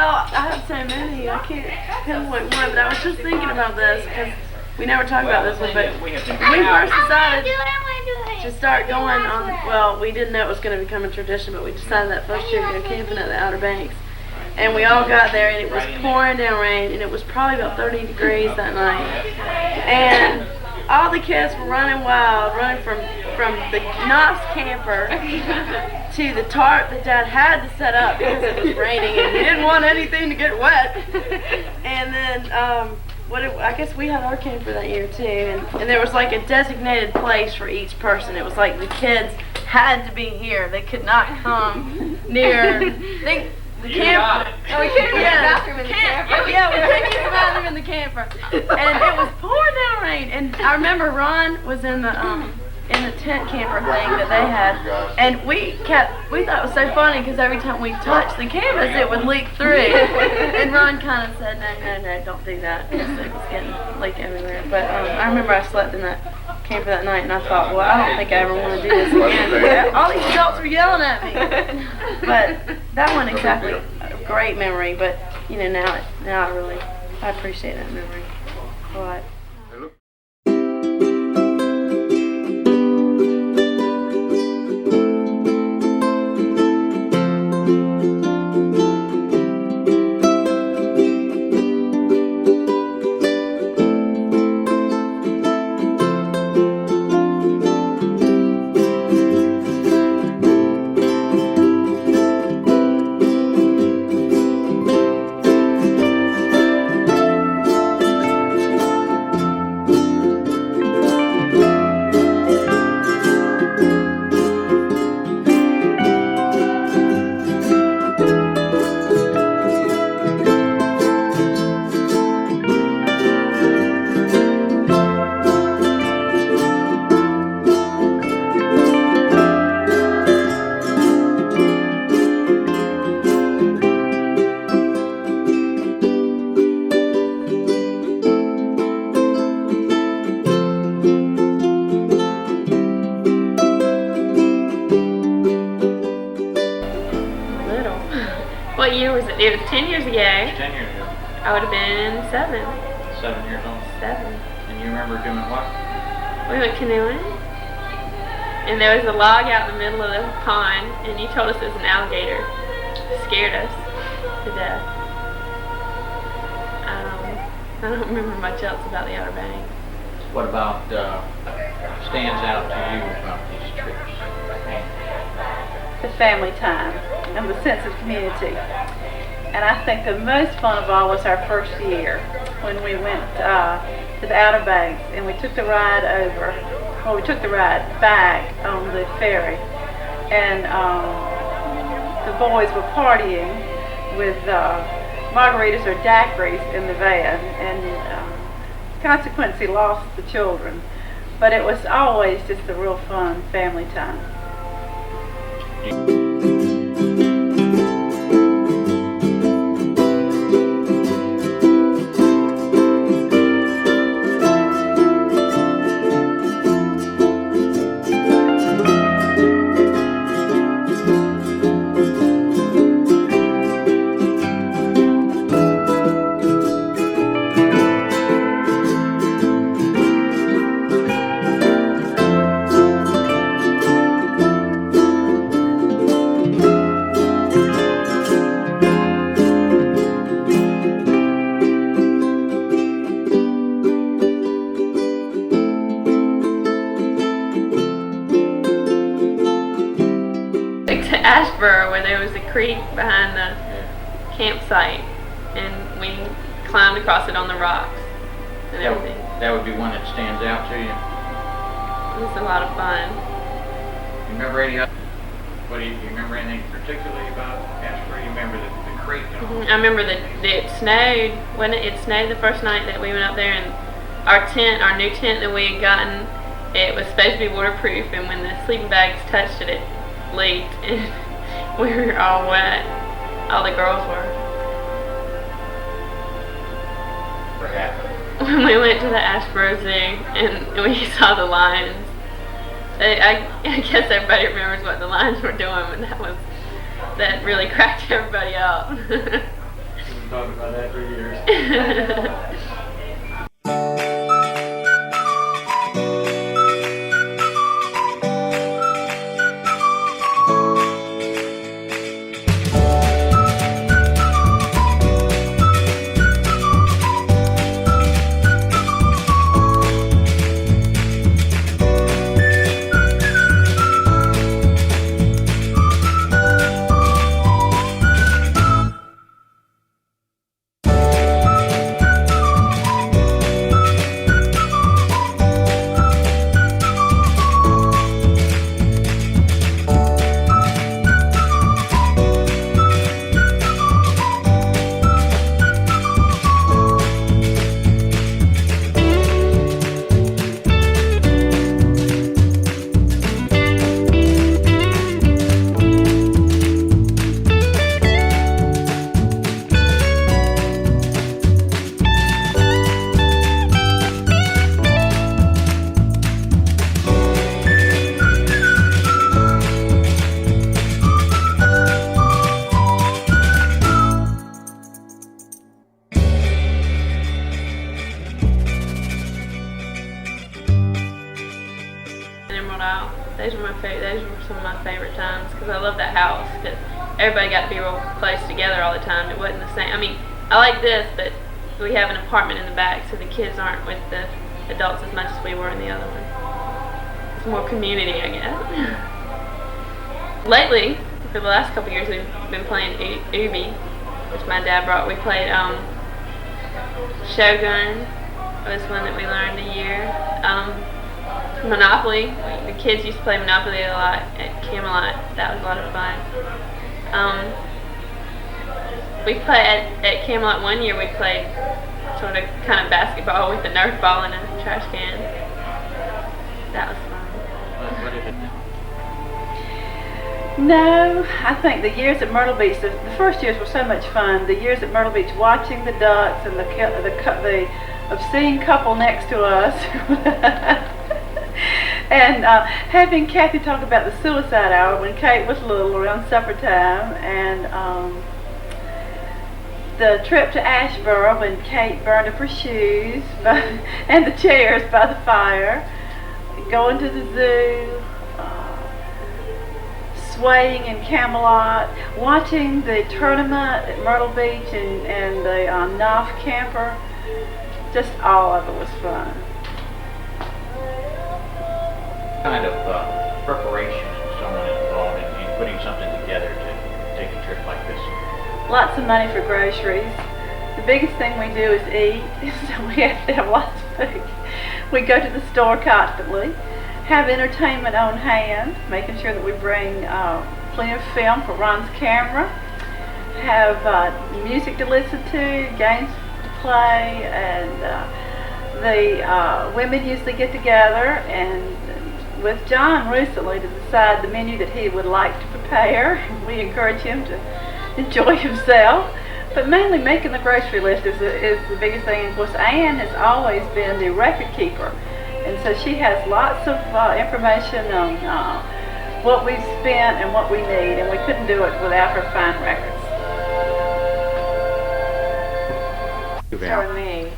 Well, I have so many. I can't pinpoint one, but I was just thinking about this because we never talked about this one. But when we first decided to start going on, well, we didn't know it was going to become a tradition, but we decided that first year to go camping at the Outer Banks. And we all got there, and it was pouring down rain, and it was probably about 30 degrees that night. And all the kids were running wild, running from the Knopf camper to the tarp that Dad had to set up because it was raining, and he didn't want anything to get wet. And then, I guess we had our camper that year too, and there was like a designated place for each person. It was like the kids had to be here; they could not come near. The camper. Oh, we couldn't use the bathroom in the camper. Yeah, we couldn't use the bathroom in the camper, and it was pouring down rain. And I remember Ron was in the tent camper thing that they had, and we thought it was so funny because every time we touched the canvas, it would leak through. And Ron kind of said, no, don't do that, because it was getting leak everywhere. But I remember I slept in that camper that night, and I thought, well, I don't think I ever want to do this again. All these adults were yelling at me. But that wasn't exactly a great memory, but now I appreciate that memory a lot. What year was it? It was 10 years ago. 10 years ago. I would have been 7. 7 years old. 7. And you remember doing what? We went canoeing. And there was a log out in the middle of the pond, and you told us it was an alligator. It scared us to death. I don't remember much else about the Outer Banks. What about stands out to you about these trips? The family time and the sense of community. And I think the most fun of all was our first year when we went to the Outer Banks and we took the ride over. Well, we took the ride back on the ferry, and the boys were partying with margaritas or daiquiris in the van, and consequently lost the children. But it was always just a real fun family time. Ashboro, where there was a creek behind the campsite, and we climbed across it on the rocks and everything. That would be one that stands out to you. It was a lot of fun. You remember any other? You remember anything particularly about Ashboro? You remember the creek? I remember that it snowed. When it snowed the first night that we went up there, and our new tent that we had gotten, it was supposed to be waterproof, and when the sleeping bags touched it, it leaked, and we were all wet. All the girls were. What happened? When we went to the Ashboro Zoo and we saw the lions, I guess everybody remembers what the lions were doing, but that really cracked everybody up. talking about that for years. Those were those were some of my favorite times because I love that house. Cause everybody got to be real close together all the time. It wasn't the same. I mean, I like this, but we have an apartment in the back, so the kids aren't with the adults as much as we were in the other one. It's more community, I guess. Lately, for the last couple of years, we've been playing Ubi, which my dad brought. We played Shogun. Was one that we learned a year. Monopoly. The kids used to play Monopoly a lot at Camelot. That was a lot of fun. We played at Camelot one year. We played sort of kind of basketball with a Nerf ball and a trash can. That was fun. What is it? No, I think the years at Myrtle Beach, the first years were so much fun. The years at Myrtle Beach, watching the ducks and the obscene couple next to us. And having Kathy talk about the suicide hour when Kate was little around supper time, and the trip to Asheboro when Kate burned up her shoes and the chairs by the fire, going to the zoo, swaying in Camelot, watching the tournament at Myrtle Beach and the Knopf camper. Just all of it was fun. Kind of preparation is someone involved in putting something together to take a trip like this? Lots of money for groceries. The biggest thing we do is eat, so we have to have lots of food. We go to the store constantly, have entertainment on hand, making sure that we bring plenty of film for Ron's camera, have music to listen to, games to play, and the women usually get together and with John recently to decide the menu that he would like to prepare. We encourage him to enjoy himself, but mainly making the grocery list is the biggest thing. And of course, Ann has always been the record keeper, and so she has lots of information on what we've spent and what we need, and we couldn't do it without her fine records. For me,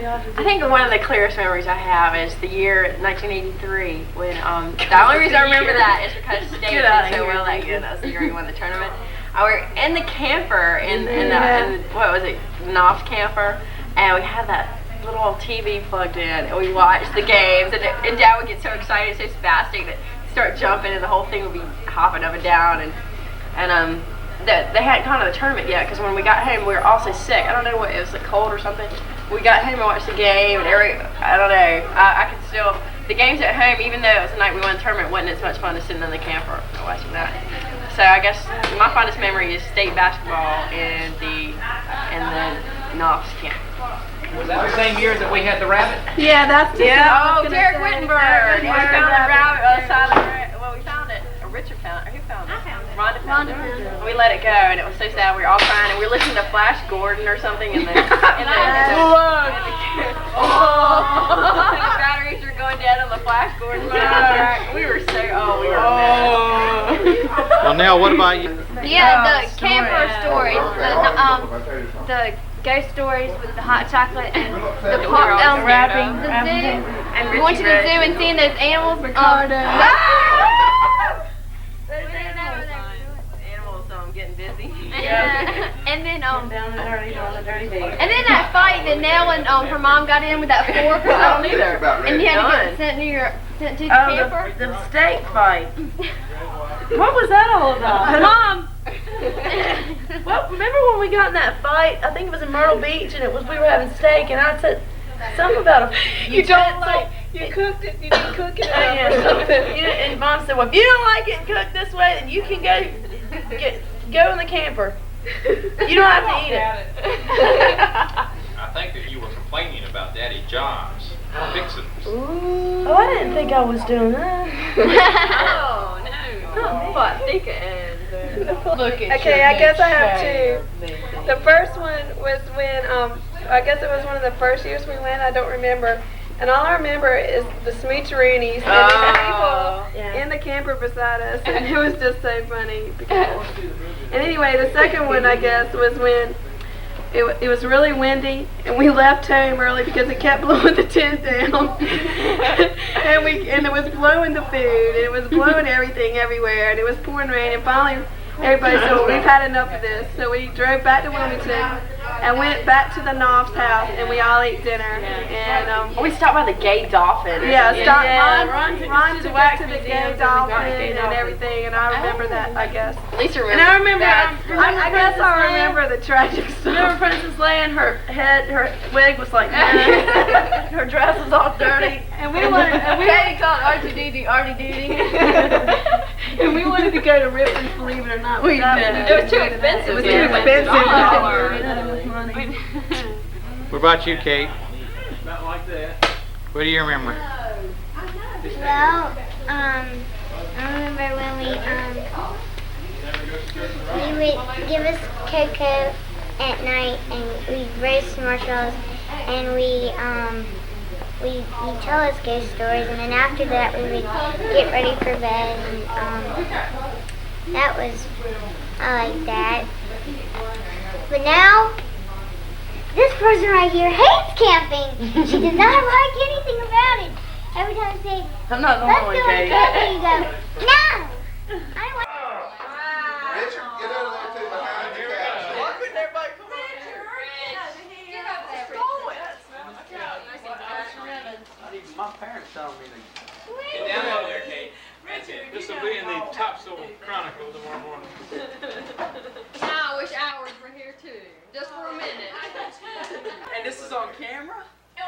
I think one of the clearest memories I have is the year 1983 when the only reason I remember that is because State did so well that year. That was the year we won the tournament. We were in the camper in the what was it, Knopf camper, and we had that little old TV plugged in, and we watched the games, and Dad would get so excited, so spastic that he'd start jumping, and the whole thing would be hopping up and down, and they hadn't gone to the tournament yet because when we got home we were all so sick. I don't know what it was, like cold or something. We got home and watched the game, and I don't know. I could still the games at home, even though it was the night we won the tournament, wasn't as much fun as sitting in the camper and watching that. So I guess my fondest memory is state basketball and the Knopf's camp. Was that the same year that we had the rabbit? Yeah, that's just Oh, Derek Wittenberg. We found the rabbit on the side of the well, we found it. Richard found it. Who found it? I found it. Rhonda found it. We let it go, and it was so sad. We were all crying, and we were listening to Flash Gordon or something, and the batteries were going mowing down on the Flash Gordon track. We were so, we were Well, Nell, what about you? Yeah, the camper stories, the ghost stories with the hot chocolate and the pop, Wrapping. the zoo. And We went to the zoo and seeing those animals. Animals getting busy. And then Down the dirty, down the dirty deed. and then that fight that Nell and her mom got in with that fork. I don't either. And you had to get sent to the camper. The steak fight. What was that all about? Mom. Well, remember when we got in that fight? I think it was in Myrtle Beach, and we were having steak, and I said something about You cooked it, you didn't cook it up or something. And Mom said, "Well, if you don't like it cooked this way, then you can go in the camper. You don't have to eat it." I think that you were complaining about Daddy John's fixins. Oh, I didn't think I was doing that. Oh, no. But thick and Okay, I guess I have two. The first one was when, I guess it was one of the first years we went, I don't remember. And all I remember is the Smoocheroonies and the people in the camper beside us, and it was just so funny. And anyway, the second one, I guess, was when it was really windy, and we left home early because it kept blowing the tent down. and it was blowing the food, and it was blowing everything everywhere, and it was pouring rain, and finally everybody said, "Well, we've had enough of this." So we drove back to Wilmington and went back to the Knopf's house, and we all ate dinner. And we stopped by the Gay Dolphin. Ron took us took to the us wax to the museum, Gay and we got Dolphin Gay and Dolphin. everything, and I remember that, I guess. At least remember. And I remember, I guess I remember the tragic Remember stuff. Princess Leia, and her wig was like that. Her dress was all dirty. And we wanted, Katie called R2D2 and we wanted to go to Ripley's, believe it or not. We but did. It was too expensive. It was too expensive. What about you, Kate? Not like that. What do you remember? Well, I remember when we would give us cocoa at night, and we'd roast marshmallows, and we tell us ghost stories, and then after that we would get ready for bed, and I like that. But now, this person right here hates camping. She does not like anything about it. Every time I say, I'm not the let's only go one, on Kate. camping, you go, no! I don't want Richard, get out of there too behind the couch. Why couldn't everybody come My parents told me to get down over there, Kate. That's it. This will be in the Topsail Chronicle tomorrow morning. I wish hours were here too, just for a minute. And this is on camera? So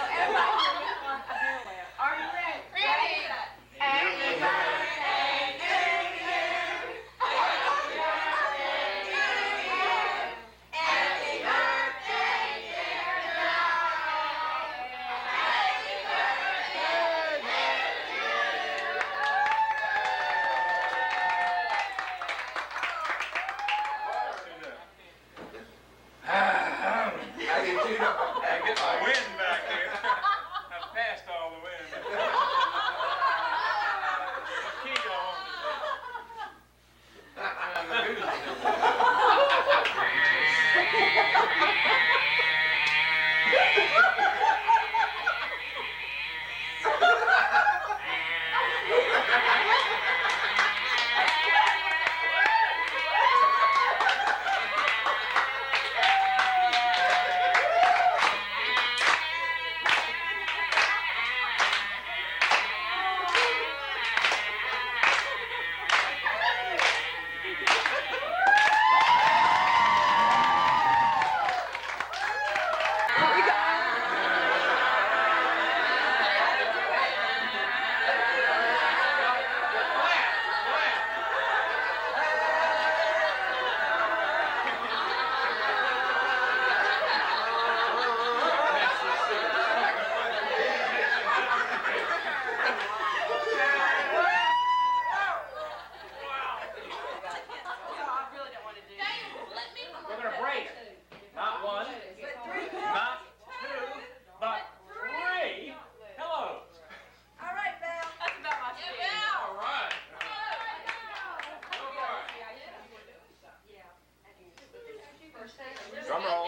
everybody, are you ready? Ready. Happy birthday to you. Happy birthday to you. Happy birthday, dear Lord. Happy birthday to I get chewed up on that. Drum roll.